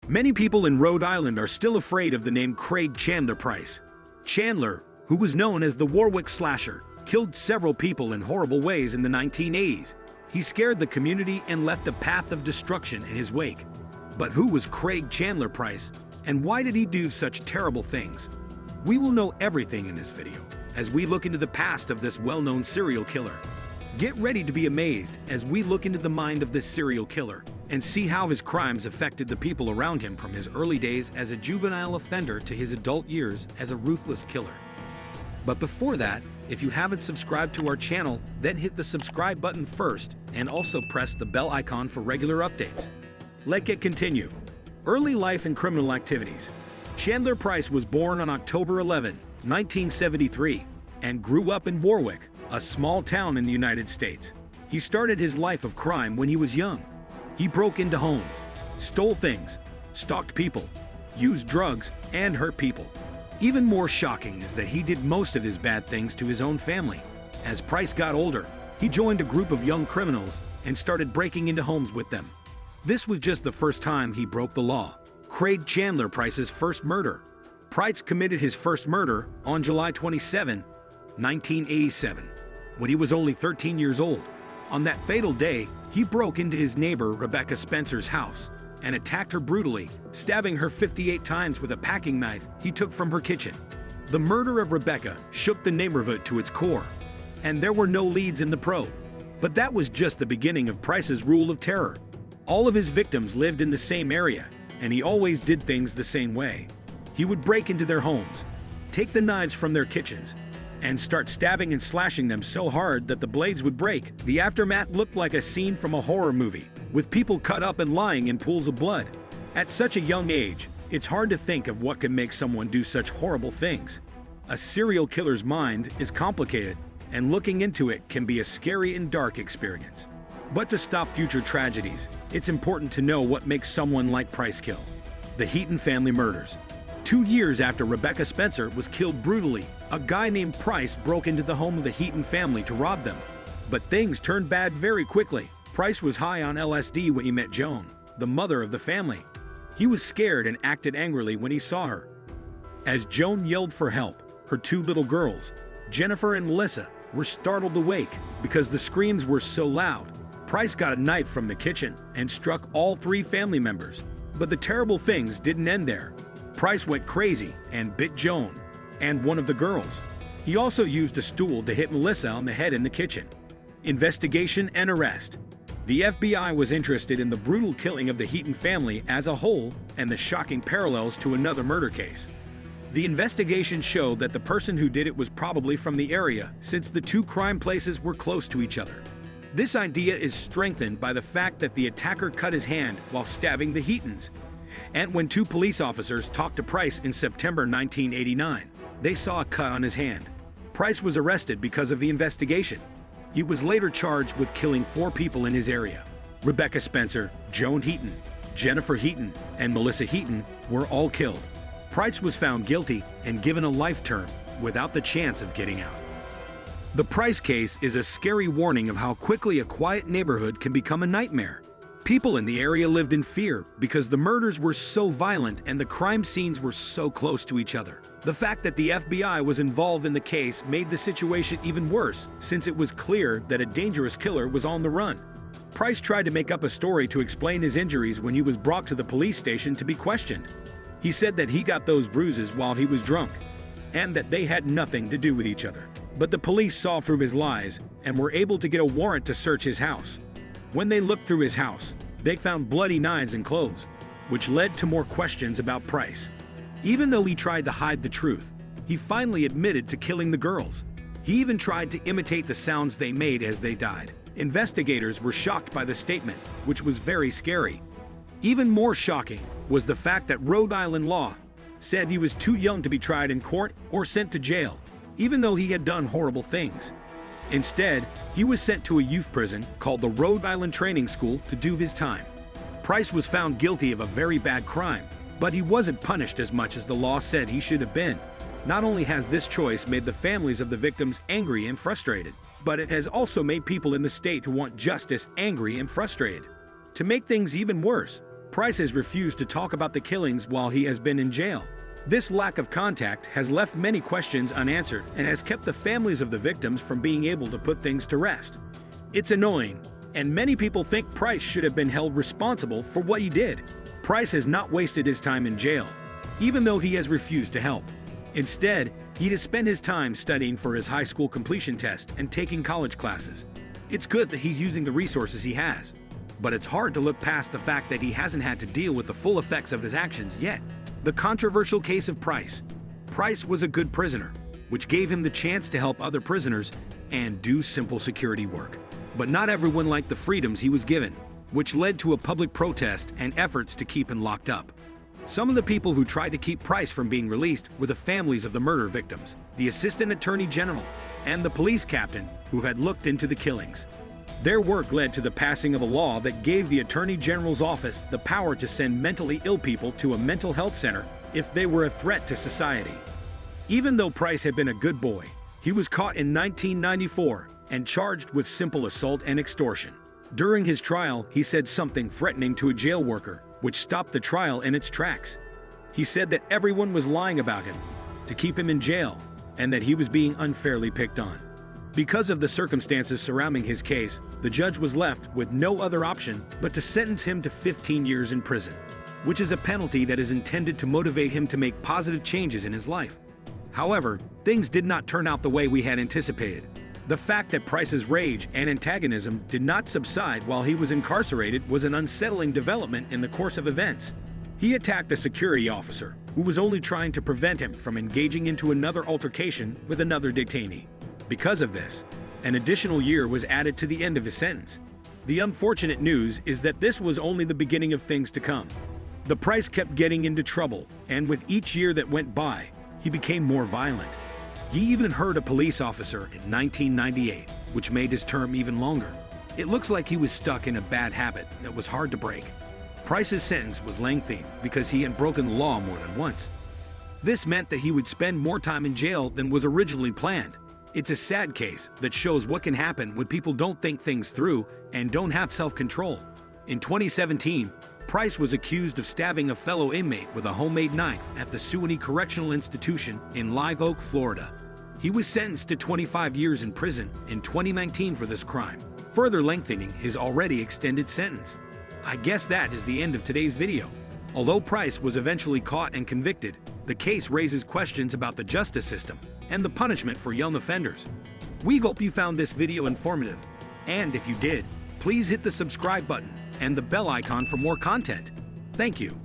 Many people in Rhode Island are still afraid of the name Craig Chandler Price. Chandler, who was known as the Warwick Slasher, killed several people in horrible ways in the 1980s. He scared the community and left a path of destruction in his wake. But who was Craig Chandler Price, and why did he do such terrible things? We will know everything in this video, as we look into the past of this well-known serial killer. Get ready to be amazed as we look into the mind of this serial killer and see how his crimes affected the people around him from his early days as a juvenile offender to his adult years as a ruthless killer. But before that, if you haven't subscribed to our channel, then hit the subscribe button first and also press the bell icon for regular updates. Let's continue. Early life and criminal activities. Chandler Price was born on October 11, 1973, and grew up in Warwick, a small town in the United States. He started his life of crime when he was young. He broke into homes, stole things, stalked people, used drugs, and hurt people. Even more shocking is that he did most of his bad things to his own family. As Price got older, he joined a group of young criminals and started breaking into homes with them. This was just the first time he broke the law. Craig Chandler Price's first murder. Price committed his first murder on July 27, 1987, when he was only 13 years old. On that fatal day, he broke into his neighbor Rebecca Spencer's house and attacked her brutally, stabbing her 58 times with a packing knife he took from her kitchen. The murder of Rebecca shook the neighborhood to its core, and there were no leads in the probe. But that was just the beginning of Price's rule of terror. All of his victims lived in the same area, and he always did things the same way. He would break into their homes, take the knives from their kitchens, and start stabbing and slashing them so hard that the blades would break. The aftermath looked like a scene from a horror movie, with people cut up and lying in pools of blood. At such a young age, it's hard to think of what can make someone do such horrible things. A serial killer's mind is complicated, and looking into it can be a scary and dark experience. But to stop future tragedies, it's important to know what makes someone like Price kill. The Heaton family murders. 2 years after Rebecca Spencer was killed brutally, a guy named Price broke into the home of the Heaton family to rob them. But things turned bad very quickly. Price was high on LSD when he met Joan, the mother of the family. He was scared and acted angrily when he saw her. As Joan yelled for help, her 2 little girls, Jennifer and Melissa, were startled awake because the screams were so loud. Price got a knife from the kitchen and struck all 3 family members. But the terrible things didn't end there. Price went crazy and bit Joan and one of the girls. He also used a stool to hit Melissa on the head in the kitchen. Investigation and arrest. The FBI was interested in the brutal killing of the Heaton family as a whole and the shocking parallels to another murder case. The investigation showed that the person who did it was probably from the area, since the 2 crime places were close to each other. This idea is strengthened by the fact that the attacker cut his hand while stabbing the Heatons. And when 2 police officers talked to Price in September 1989, they saw a cut on his hand. Price was arrested because of the investigation. He was later charged with killing 4 people in his area. Rebecca Spencer, Joan Heaton, Jennifer Heaton, and Melissa Heaton were all killed. Price was found guilty and given a life term without the chance of getting out. The Price case is a scary warning of how quickly a quiet neighborhood can become a nightmare. People in the area lived in fear because the murders were so violent and the crime scenes were so close to each other. The fact that the FBI was involved in the case made the situation even worse, since it was clear that a dangerous killer was on the run. Price tried to make up a story to explain his injuries when he was brought to the police station to be questioned. He said that he got those bruises while he was drunk, and that they had nothing to do with each other. But the police saw through his lies and were able to get a warrant to search his house. When they looked through his house, they found bloody knives and clothes, which led to more questions about Price. Even though he tried to hide the truth, he finally admitted to killing the girls. He even tried to imitate the sounds they made as they died. Investigators were shocked by the statement, which was very scary. Even more shocking was the fact that Rhode Island law said he was too young to be tried in court or sent to jail, even though he had done horrible things. Instead, he was sent to a youth prison called the Rhode Island Training School to do his time. Price was found guilty of a very bad crime, but he wasn't punished as much as the law said he should have been. Not only has this choice made the families of the victims angry and frustrated, but it has also made people in the state who want justice angry and frustrated. To make things even worse, Price has refused to talk about the killings while he has been in jail. This lack of contact has left many questions unanswered and has kept the families of the victims from being able to put things to rest. It's annoying, and many people think Price should have been held responsible for what he did. Price has not wasted his time in jail, even though he has refused to help. Instead, he has spent his time studying for his high school completion test and taking college classes. It's good that he's using the resources he has, but it's hard to look past the fact that he hasn't had to deal with the full effects of his actions yet. The controversial case of Price. Price was a good prisoner, which gave him the chance to help other prisoners and do simple security work. But not everyone liked the freedoms he was given, which led to a public protest and efforts to keep him locked up. Some of the people who tried to keep Price from being released were the families of the murder victims, the assistant attorney general, and the police captain who had looked into the killings. Their work led to the passing of a law that gave the Attorney General's office the power to send mentally ill people to a mental health center if they were a threat to society. Even though Price had been a good boy, he was caught in 1994 and charged with simple assault and extortion. During his trial, he said something threatening to a jail worker, which stopped the trial in its tracks. He said that everyone was lying about him to keep him in jail and that he was being unfairly picked on. Because of the circumstances surrounding his case, the judge was left with no other option but to sentence him to 15 years in prison, which is a penalty that is intended to motivate him to make positive changes in his life. However, things did not turn out the way we had anticipated. The fact that Price's rage and antagonism did not subside while he was incarcerated was an unsettling development in the course of events. He attacked a security officer who was only trying to prevent him from engaging into another altercation with another detainee. Because of this, an additional year was added to the end of his sentence. The unfortunate news is that this was only the beginning of things to come. The Price kept getting into trouble, and with each year that went by, he became more violent. He even hurt a police officer in 1998, which made his term even longer. It looks like he was stuck in a bad habit that was hard to break. Price's sentence was lengthy because he had broken the law more than once. This meant that he would spend more time in jail than was originally planned. It's a sad case that shows what can happen when people don't think things through and don't have self-control. In 2017, Price was accused of stabbing a fellow inmate with a homemade knife at the Suwanee Correctional Institution in Live Oak, Florida. He was sentenced to 25 years in prison in 2019 for this crime, further lengthening his already extended sentence. I guess that is the end of today's video. Although Price was eventually caught and convicted, the case raises questions about the justice system and the punishment for young offenders. We hope you found this video informative, and if you did, please hit the subscribe button and the bell icon for more content. Thank you.